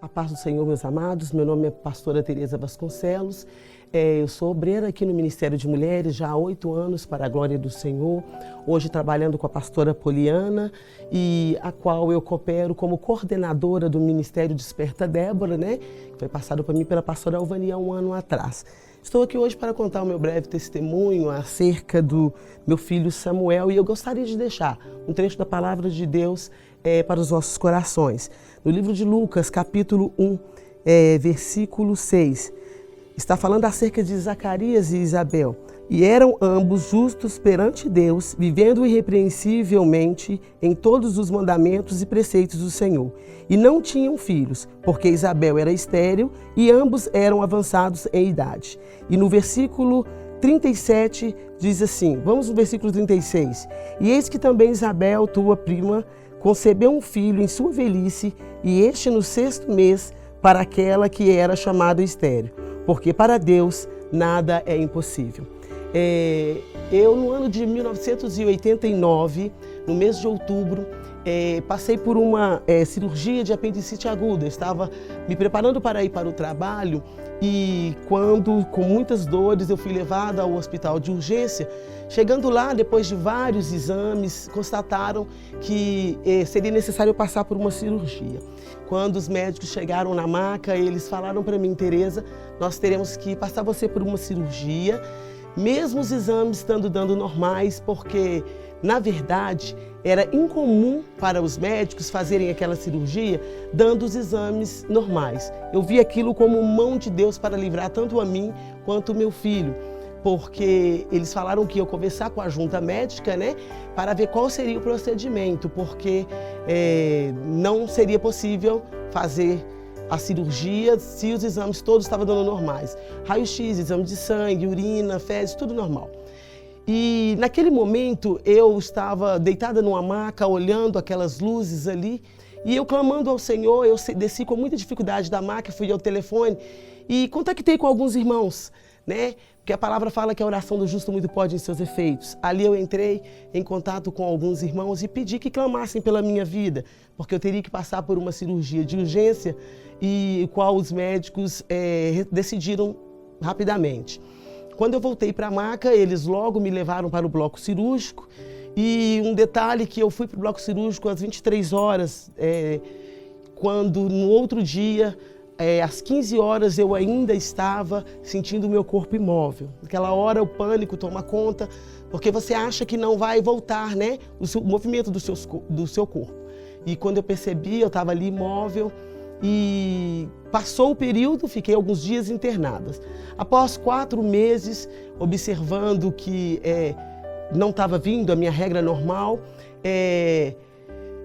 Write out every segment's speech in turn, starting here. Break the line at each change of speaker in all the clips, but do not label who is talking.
A paz do Senhor, meus amados. Meu nome é pastora Tereza Vasconcelos. Eu sou obreira aqui no Ministério de Mulheres já há 8 anos, para a glória do Senhor. Hoje trabalhando com a pastora Poliana, e a qual eu coopero como coordenadora do Ministério Desperta Débora, né? Que foi passado para mim pela pastora Alvania há 1 ano atrás. Estou aqui hoje para contar o meu breve testemunho acerca do meu filho Samuel, e eu gostaria de deixar um trecho da palavra de Deus para os nossos corações. No livro de Lucas, capítulo 1, versículo 6, está falando acerca de Zacarias e Isabel. E eram ambos justos perante Deus, vivendo irrepreensivelmente em todos os mandamentos e preceitos do Senhor. E não tinham filhos, porque Isabel era estéril e ambos eram avançados em idade. E no versículo 37 diz assim, vamos no versículo 36. E eis que também Isabel, tua prima, concebeu um filho em sua velhice, e este no 6º mês, para aquela que era chamada estéril. Porque para Deus nada é impossível. Eu, no ano de 1989, no mês de outubro, passei por uma cirurgia de apendicite aguda. Eu estava me preparando para ir para o trabalho e quando, com muitas dores, eu fui levada ao hospital de urgência. Chegando lá, depois de vários exames, constataram que seria necessário passar por uma cirurgia. Quando os médicos chegaram na maca, eles falaram para mim, Tereza, nós teremos que passar você por uma cirurgia, mesmo os exames estando dando normais, porque, na verdade, era incomum para os médicos fazerem aquela cirurgia dando os exames normais. Eu vi aquilo como mão de Deus para livrar tanto a mim quanto o meu filho, porque eles falaram que iam conversar com a junta médica, né, para ver qual seria o procedimento, porque não seria possível fazer a cirurgia se os exames todos estavam dando normais. Raio-X, exame de sangue, urina, fezes, tudo normal. E naquele momento eu estava deitada numa maca, olhando aquelas luzes ali, e eu clamando ao Senhor. Eu desci com muita dificuldade da maca, fui ao telefone e contactei com alguns irmãos, né? Porque a palavra fala que a oração do justo muito pode em seus efeitos. Ali eu entrei em contato com alguns irmãos e pedi que clamassem pela minha vida, porque eu teria que passar por uma cirurgia de urgência e qual os médicos decidiram rapidamente. Quando eu voltei para a maca, eles logo me levaram para o bloco cirúrgico. E um detalhe que eu fui para o bloco cirúrgico às 23 horas, quando no outro dia, às 15 horas, eu ainda estava sentindo o meu corpo imóvel. Naquela hora o pânico toma conta, porque você acha que não vai voltar, né, o movimento do seu corpo. E quando eu percebi, eu estava ali imóvel. E passou o período, fiquei alguns dias internada. Após 4 meses, observando que não estava vindo a minha regra normal,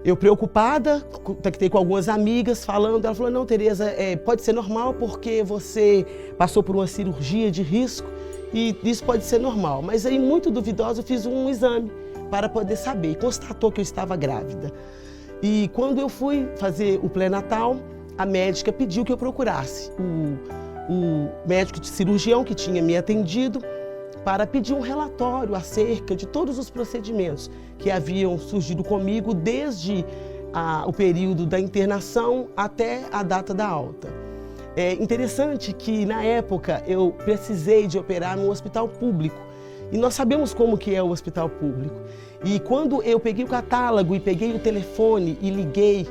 eu preocupada, contactei com algumas amigas falando, ela falou, não, Tereza, pode ser normal porque você passou por uma cirurgia de risco e isso pode ser normal. Mas aí, muito duvidosa, eu fiz um exame para poder saber e constatou que eu estava grávida. E quando eu fui fazer o pré-natal, a médica pediu que eu procurasse o médico de cirurgião que tinha me atendido para pedir um relatório acerca de todos os procedimentos que haviam surgido comigo desde o período da internação até a data da alta. É interessante que, na época, eu precisei de operar num hospital público. E nós sabemos como que é o hospital público. E quando eu peguei o catálogo e peguei o telefone e liguei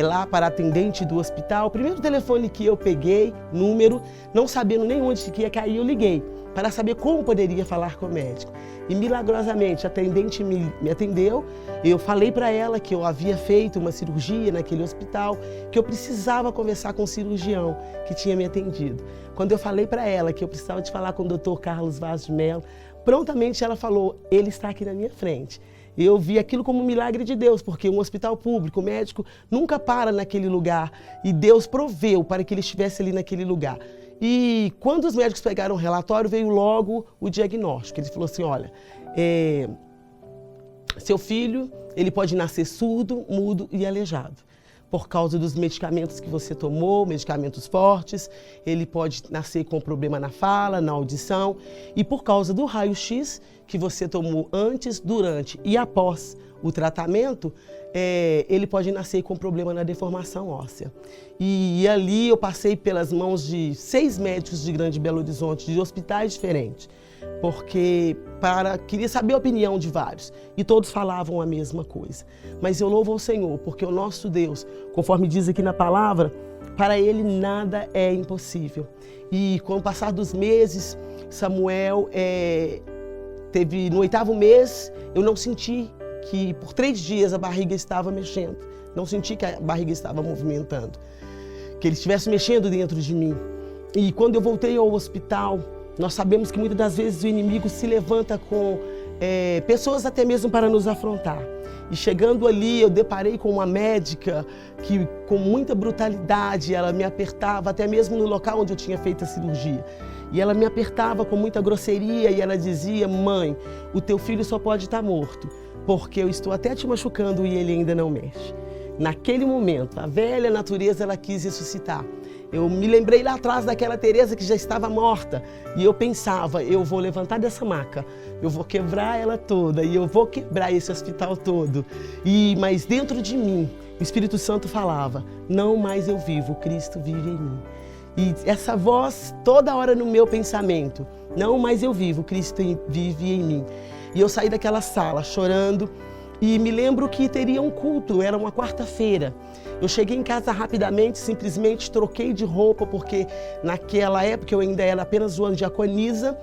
lá para a atendente do hospital, o primeiro telefone que eu peguei, número, não sabendo nem onde que ia cair, eu liguei para saber como poderia falar com o médico. E milagrosamente a atendente me atendeu. Eu falei para ela que eu havia feito uma cirurgia naquele hospital, que eu precisava conversar com o cirurgião que tinha me atendido. Quando eu falei para ela que eu precisava de falar com o Dr. Carlos Vaz de Mello, prontamente ela falou, ele está aqui na minha frente. E eu vi aquilo como um milagre de Deus, porque um hospital público, o médico nunca para naquele lugar e Deus proveu para que ele estivesse ali naquele lugar. E quando os médicos pegaram o relatório, veio logo o diagnóstico. Ele falou assim, olha, seu filho, ele pode nascer surdo, mudo e aleijado. Por causa dos medicamentos que você tomou, medicamentos fortes, ele pode nascer com problema na fala, na audição. E por causa do raio-x que você tomou antes, durante e após o tratamento, ele pode nascer com problema na deformação óssea. E ali eu passei pelas mãos de 6 médicos de Grande Belo Horizonte, de hospitais diferentes, porque queria saber a opinião de vários, e todos falavam a mesma coisa. Mas eu louvo ao Senhor, porque o nosso Deus, conforme diz aqui na palavra, para Ele nada é impossível. E com o passar dos meses, Samuel teve, no 8º mês, eu não senti que por 3 dias a barriga estava mexendo, não senti que a barriga estava movimentando, que ele estivesse mexendo dentro de mim. E quando eu voltei ao hospital, nós sabemos que muitas das vezes o inimigo se levanta com pessoas até mesmo para nos afrontar. E chegando ali, eu deparei com uma médica que, com muita brutalidade, ela me apertava, até mesmo no local onde eu tinha feito a cirurgia. E ela me apertava com muita grosseria e ela dizia: mãe, o teu filho só pode estar morto, porque eu estou até te machucando e ele ainda não mexe. Naquele momento, a velha natureza, ela quis ressuscitar. Eu me lembrei lá atrás daquela Teresa que já estava morta e eu pensava: eu vou levantar dessa maca, eu vou quebrar ela toda e eu vou quebrar esse hospital todo. Mas dentro de mim, o Espírito Santo falava: não mais eu vivo, Cristo vive em mim. E essa voz toda hora no meu pensamento: não mais eu vivo, Cristo vive em mim. E eu saí daquela sala chorando e me lembro que teria um culto, era uma quarta-feira. Eu cheguei em casa rapidamente, simplesmente troquei de roupa, porque naquela época eu ainda era apenas uma diaconisa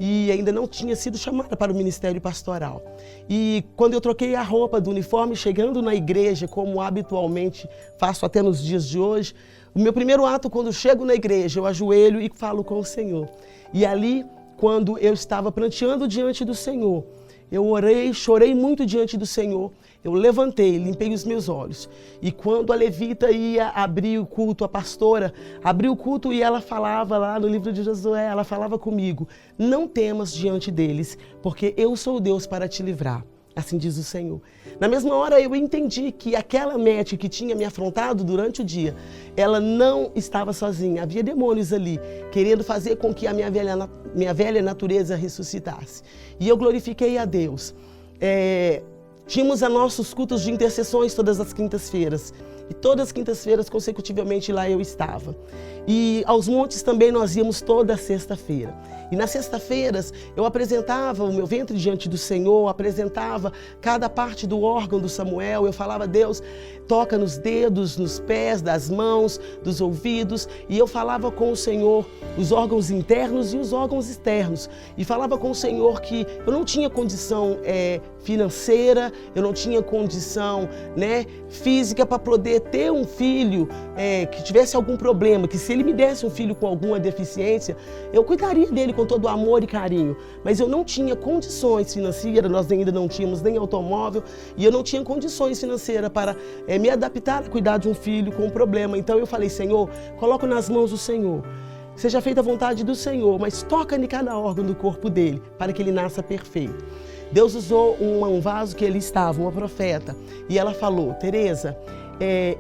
e ainda não tinha sido chamada para o ministério pastoral. E quando eu troquei a roupa do uniforme, chegando na igreja, como habitualmente faço até nos dias de hoje, o meu primeiro ato, quando chego na igreja, eu ajoelho e falo com o Senhor. E ali, quando eu estava pranteando diante do Senhor, eu orei, chorei muito diante do Senhor, eu levantei, limpei os meus olhos. E quando a levita ia abrir o culto, a pastora abriu o culto e ela falava lá no livro de Josué, ela falava comigo: não temas diante deles, porque eu sou o Deus para te livrar. Assim diz o Senhor. Na mesma hora eu entendi que aquela médica que tinha me afrontado durante o dia, ela não estava sozinha. Havia demônios ali, querendo fazer com que a minha velha natureza ressuscitasse. E eu glorifiquei a Deus. Tínhamos a nossos cultos de intercessões todas as quintas-feiras. E todas as quintas-feiras, consecutivamente, lá eu estava. E aos montes também nós íamos toda sexta-feira. E nas sextas-feiras eu apresentava o meu ventre diante do Senhor, apresentava cada parte do órgão do Samuel. Eu falava: Deus, toca nos dedos, nos pés, das mãos, dos ouvidos. E eu falava com o Senhor os órgãos internos e os órgãos externos. E falava com o Senhor que eu não tinha condição financeira, eu não tinha condição física para poder ter um filho que tivesse algum problema, que se ele me desse um filho com alguma deficiência, eu cuidaria dele com todo amor e carinho. Mas eu não tinha condições financeiras, nós ainda não tínhamos nem automóvel, e eu não tinha condições financeiras para me adaptar a cuidar de um filho com um problema. Então eu falei: Senhor, coloco nas mãos do Senhor. Seja feita a vontade do Senhor, mas toca em cada órgão do corpo dele, para que ele nasça perfeito. Deus usou um vaso que ele estava, uma profeta, e ela falou: Teresa,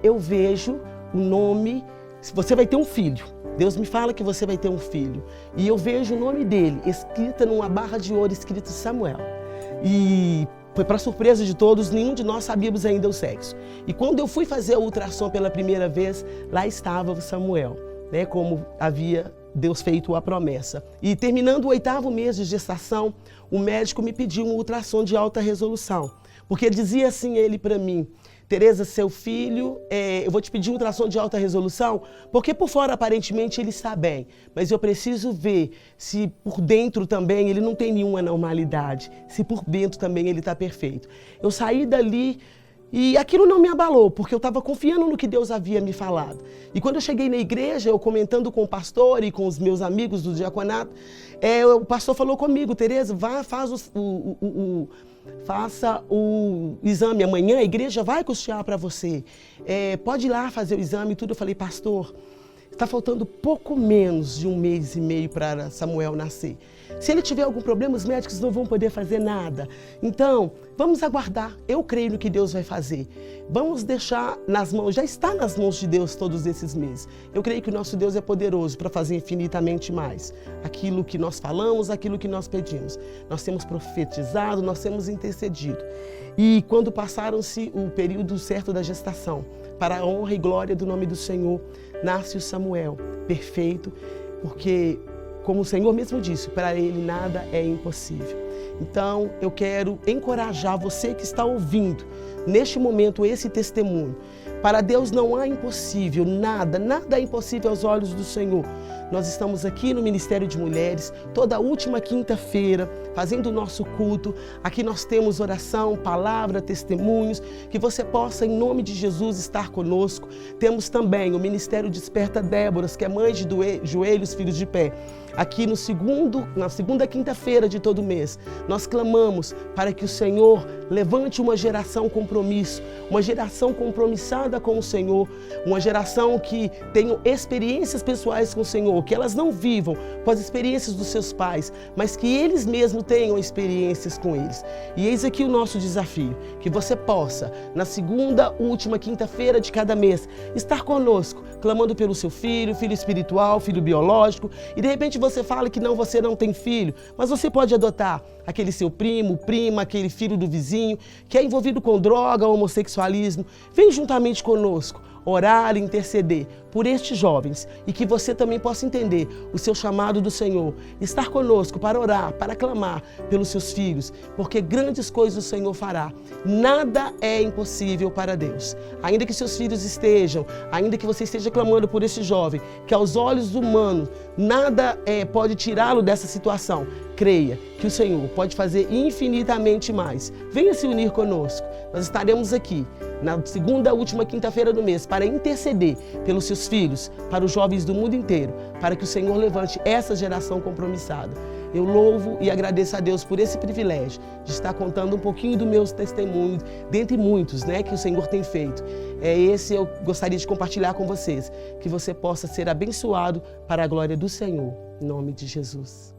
eu vejo o nome, você vai ter um filho. Deus me fala que você vai ter um filho. E eu vejo o nome dele escrita numa barra de ouro, escrito Samuel. E foi para surpresa de todos, nenhum de nós sabíamos ainda o sexo. E quando eu fui fazer a ultrassom pela primeira vez, lá estava o Samuel, como havia Deus feito a promessa. E terminando o 8º mês de gestação, o médico me pediu um ultrassom de alta resolução. Porque dizia assim ele para mim: Teresa, seu filho, eu vou te pedir um ultrassom de alta resolução, porque por fora aparentemente ele está bem, mas eu preciso ver se por dentro também ele não tem nenhuma anormalidade, se por dentro também ele está perfeito. Eu saí dali e aquilo não me abalou, porque eu estava confiando no que Deus havia me falado. E quando eu cheguei na igreja, eu comentando com o pastor e com os meus amigos do diaconato, o pastor falou comigo: Teresa, vá, faça o exame amanhã, a igreja vai custear para você. Pode ir lá fazer o exame e tudo. Eu falei: pastor, Está faltando pouco menos de 1 mês e meio para Samuel nascer. Se ele tiver algum problema, os médicos não vão poder fazer nada. Então, vamos aguardar. Eu creio no que Deus vai fazer. Vamos deixar nas mãos, já está nas mãos de Deus todos esses meses. Eu creio que o nosso Deus é poderoso para fazer infinitamente mais. Aquilo que nós falamos, aquilo que nós pedimos. Nós temos profetizado, nós temos intercedido. E quando passaram-se o período certo da gestação, para a honra e glória do nome do Senhor, nasce o Samuel, perfeito, porque, como o Senhor mesmo disse, para ele nada é impossível. Então, eu quero encorajar você que está ouvindo, neste momento, esse testemunho. Para Deus não há impossível, nada é impossível aos olhos do Senhor. Nós estamos aqui no Ministério de Mulheres, toda última quinta-feira, fazendo o nosso culto. Aqui nós temos oração, palavra, testemunhos, que você possa, em nome de Jesus, estar conosco. Temos também o Ministério Desperta Déboras, que é mãe de joelhos, filhos de pé. Aqui na segunda quinta-feira de todo mês, nós clamamos para que o Senhor levante uma geração compromisso, uma geração compromissada com o Senhor, uma geração que tenha experiências pessoais com o Senhor, que elas não vivam com as experiências dos seus pais, mas que eles mesmos tenham experiências com eles. E eis aqui o nosso desafio, que você possa, na segunda, última quinta-feira de cada mês, estar conosco, clamando pelo seu filho, filho espiritual, filho biológico, e de repente você fala que você não tem filho, mas você pode adotar aquele seu primo, prima, aquele filho do vizinho, que é envolvido com droga, homossexualismo. Vem juntamente conosco, orar e interceder por estes jovens e que você também possa entender o seu chamado do Senhor, estar conosco para orar, para clamar pelos seus filhos, porque grandes coisas o Senhor fará. Nada é impossível para Deus. Ainda que seus filhos estejam, ainda que você esteja clamando por esse jovem, que aos olhos humanos nada pode tirá-lo dessa situação, creia que o Senhor pode fazer infinitamente mais. Venha se unir conosco. Nós estaremos aqui na segunda, última quinta-feira do mês para interceder pelos seus filhos, para os jovens do mundo inteiro, para que o Senhor levante essa geração compromissada. Eu louvo e agradeço a Deus por esse privilégio de estar contando um pouquinho do meu testemunho, dentre muitos, que o Senhor tem feito. Esse eu gostaria de compartilhar com vocês, que você possa ser abençoado para a glória do Senhor, em nome de Jesus.